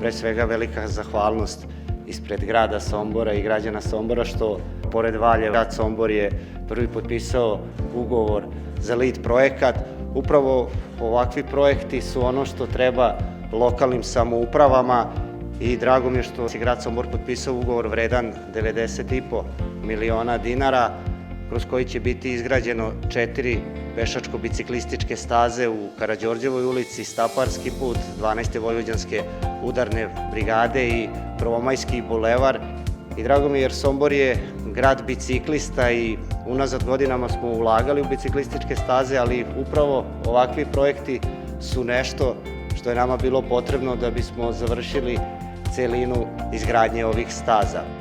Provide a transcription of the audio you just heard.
pre svega velika zahvalnost ispred grada Sombora i građana Sombora što, pored Valjeva, grad Sombor je prvi potpisao ugovor za LEED projekat. Upravo ovakvi projekti su ono što treba lokalnim samoupravama i drago mi je što je grad Sombor potpisao ugovor vredan 90,5 miliona dinara, kroz koji će biti izgrađeno 4 pešačko-biciklističke staze u Karađorđevoj ulici, Staparski put, 12. Vojvođanske udarne brigade i Prvomajski bulevar. I drago mi je jer Sombor je grad biciklista i unazad godinama smo ulagali u biciklističke staze, ali upravo ovakvi projekti su nešto što je nama bilo potrebno da bismo završili celinu izgradnje ovih staza.